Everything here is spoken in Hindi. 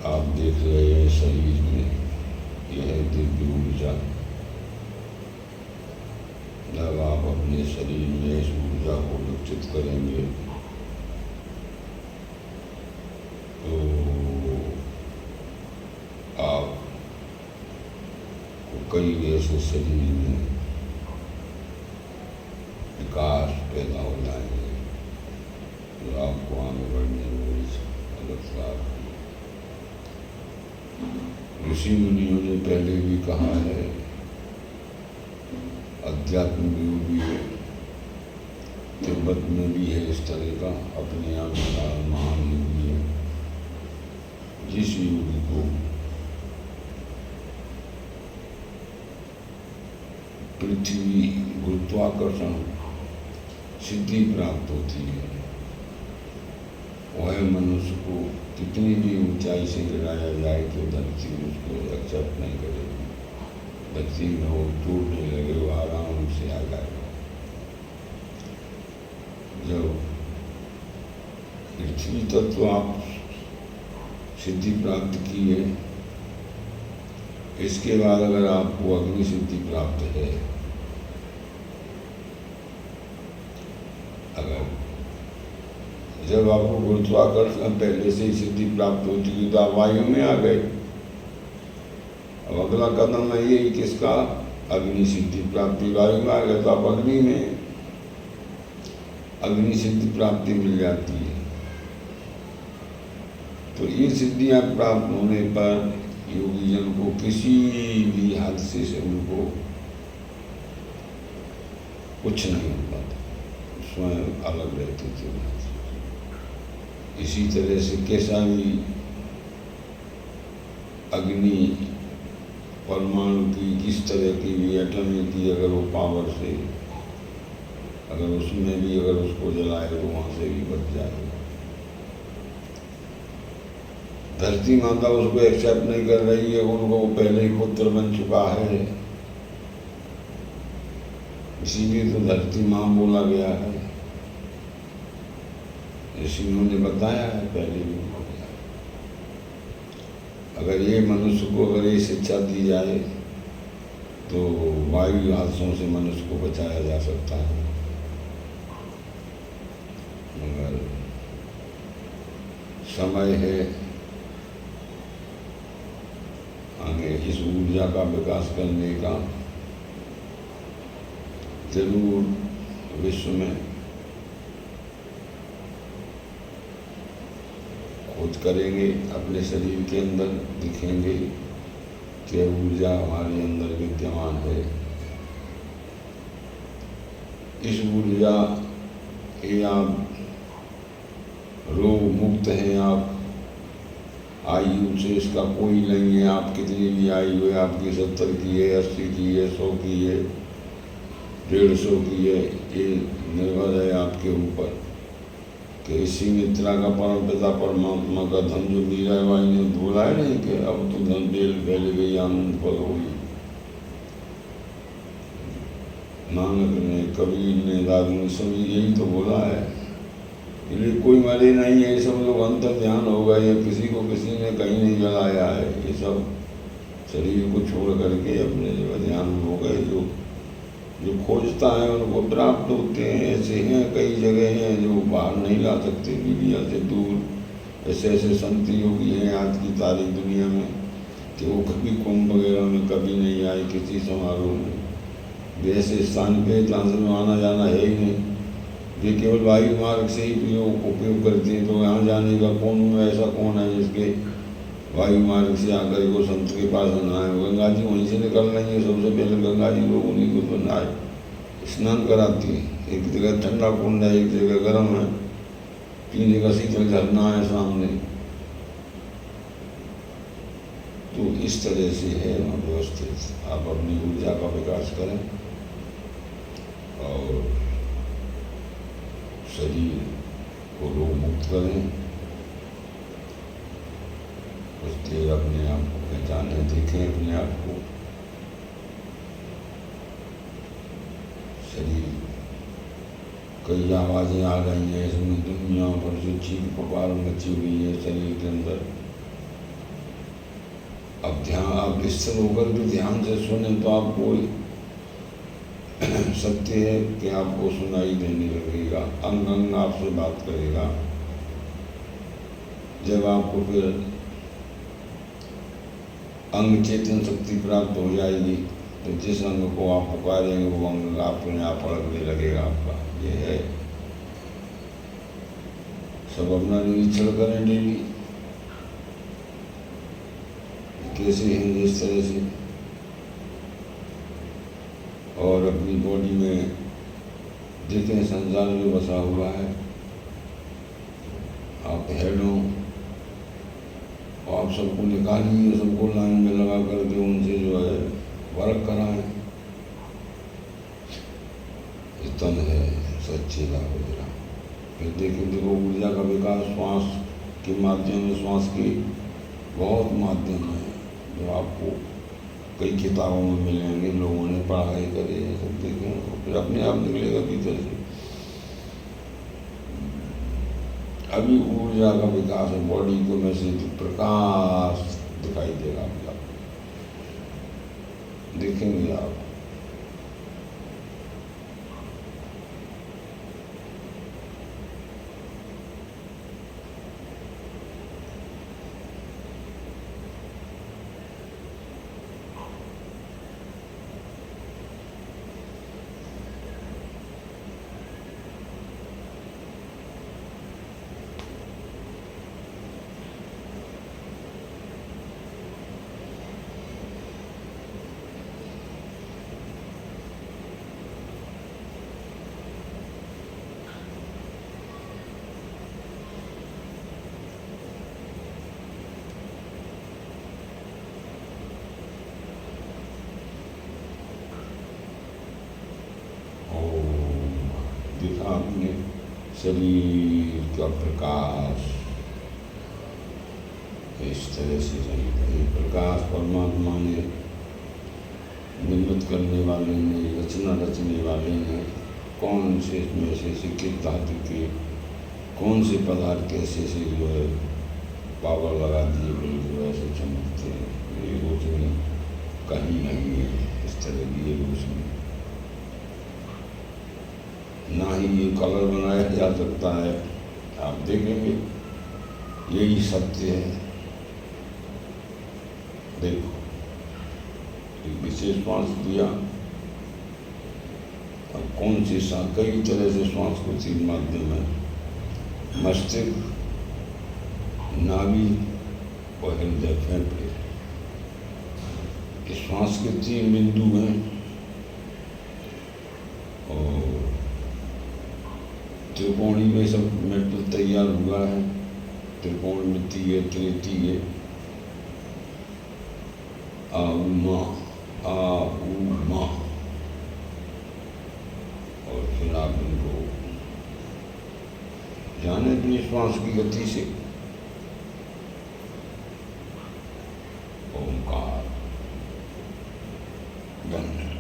आप देख रहे हैं शरीर में यह दिव्य ऊर्जा। जब आप अपने शरीर में इस ऊर्जा को विकसित करेंगे तो आप कई ऐसे शरीर में विकास पैदा हो जाएंगे जो आपको आगे बढ़ने में मदद करेगा। ऋषि मुनियों ने पहले भी कहा है, अध्यात्म योग भी है, तिब्बत में भी है इस तरह का अपने आप का महान योग भी है। जिस योगी को पृथ्वी गुरुत्वाकर्षण सिद्धि प्राप्त होती है, वह मनुष्य को कितनी भी ऊंचाई से गिराया जाए तो धरती उसको एक्सेप्ट नहीं करेगी। धरती में वो टूटने लगे, वो आराम से आ जाएगा। जब पृथ्वी तत्व आप सिद्धि प्राप्त की है, इसके बाद अगर आपको अग्नि सिद्धि प्राप्त है, अगर जब आपको गुरुत्वाकर्षण पहले से ही सिद्धि प्राप्त हो चुकी तो आप वायु में आ गए। अब अगला कदम है ये किसका, अग्नि सिद्धि प्राप्ति। वायु में आ गए तो आप अग्नि में अग्नि सिद्धि प्राप्ति मिल जाती है। तो ये सिद्धियां प्राप्त होने पर योगी जन को किसी भी हादसे से उनको कुछ नहीं हो पाता, स्वयं अलग रहते थे। इसी तरह से कैसा भी अग्नि परमाणु की किस तरह की भी एटम की अगर वो पावर से अगर उसमें भी अगर उसको जलाए तो वहाँ से भी बच जाए। धरती माता उसको एक्सेप्ट नहीं कर रही है, उनको पहले ही पुत्र बन चुका है, इसीलिए तो धरती माँ बोला गया है। ऋषियों ने बताया है पहले भी। अगर ये मनुष्य को अगर ये शिक्षा दी जाए तो वायु हादसों से मनुष्य को बचाया जा सकता है। मगर समय है आगे इस ऊर्जा का विकास करने का। जरूर विश्व में खोज करेंगे, अपने शरीर के अंदर दिखेंगे कि ऊर्जा हमारे अंदर विद्यमान है। इस ऊर्जा ये आप रोग मुक्त हैं, आप आयु से इसका कोई नहीं है। आप कितनी भी आयु है, आपकी 70 की है, 80 की है, 100 की है, 150 की है, ये निर्भर है आपके ऊपर कि इसी मित्रा का परम पिता परमात्मा का धन जो मीरा बाई ने बोला है नहीं कि अब तो धन बेल फैल गई आनंद फल होगी। नानक ने, कबीर ने, दादू सभी यही तो बोला है। इसलिए कोई मरे नहीं है, सब लोग अंतर ध्यान हो गए या किसी को किसी ने कहीं नहीं जलाया है। ये सब शरीर को छोड़ करके अपने जो ध्यान हो गए। जो खोजता है उनको प्राप्त होते हैं। ऐसे हैं कई जगह हैं जो बाहर नहीं ला सकते दुनिया से दूर। ऐसे ऐसे संत योगी हैं आज की तारीख दुनिया में कि वो कभी कुंभ वगैरह में कभी नहीं आए, किसी समारोह में। ऐसे स्थान पे जहाँ से आना जाना है ही नहीं, ये केवल वायु मार्ग से ही उपयोग करते हैं। तो यहाँ जाने का कौन ऐसा कौन है जिसके वायु मार्ग से आकर को संत के पास आना है। गंगा जी वहीं से निकल रही है, सबसे पहले गंगा जी लोग उन्हीं को तो नहाए स्नान कराती है। एक जगह ठंडा कुंड है, एक जगह गर्म है, पीने का शीतल झरना है सामने। तो इस तरह से है वहाँ व्यवस्थित। आप अपनी ऊर्जा का विकास करें और शरीर को रोग मुक्त करें। कुछ देर अपने आप को पहचाने, देखें अपने आप को। शरीर कई आवाज़ें आ रही हैं इसमें, दुनिया भर से चीख पुकार मची हुई है शरीर के अंदर। अब ध्यान, आप स्थिर होकर भी ध्यान से सुने तो आपको सत्य है कि आपको सुनाई देने लगेगा, अंग अंग आपसे बात करेगा। जब आपको फिर अंग चेतन शक्ति प्राप्त हो जाएगी तो जिस अंग को आप पुकारेंगे वो अंग अपने आप अड़कने लगेगा आपका। ये है, सब अपना निरीक्षण करें डेली, कैसे हैं जिस तरह से, और अपनी बॉडी में देखें संसार में बसा हुआ है। आप हेड हो, आप सबको निकालिए, सबको लाइन में लगा करके उनसे जो है वर्क कराएं। तन है सच्ची वगैरह। फिर देखो ऊर्जा का विकास श्वास के माध्यम में, श्वास के बहुत माध्यम है जो आपको कई किताबों में मिलेंगे, लोगों ने पढ़ाई करे, सब देखें, फिर अपने आप निकलेगा भीतर से। अभी ऊर्जा का विकास है, बॉडी को में से प्रकाश दिखाई देगा आपको, देखेंगे आप। देखा आपने शरीर का प्रकाश इस तरह से चाहिए। प्रकाश परमात्मा ने निर्मित करने वाले ने, रचना रचने वाले ने कौन से इसमें से किस धातु के कौन से पदार्थ कैसे से जो है पावर लगा दिए, बिल्कुल ऐसे चमकते हैं। ये रोशनी कहीं नहीं है इस तरह की ये रोशनी, ना ही ये कलर बनाया जा सकता है। आप देखेंगे यही सत्य है। देखो एक विशेष श्वास दिया, अब कौन सी कई तरह से श्वास को तीन माध्यम है, मस्तिष्क, नाभि और हृदय, फेफड़े। श्वास के तीन बिंदु हैं और त्रिकोणी में सब मेटल तैयार हुआ है। त्रिकोण मिट्टी है, त्रेती है, आउमा आउमा, और फिर आप इनको जाने अपनी श्वास की गति से। ओंकार बंद।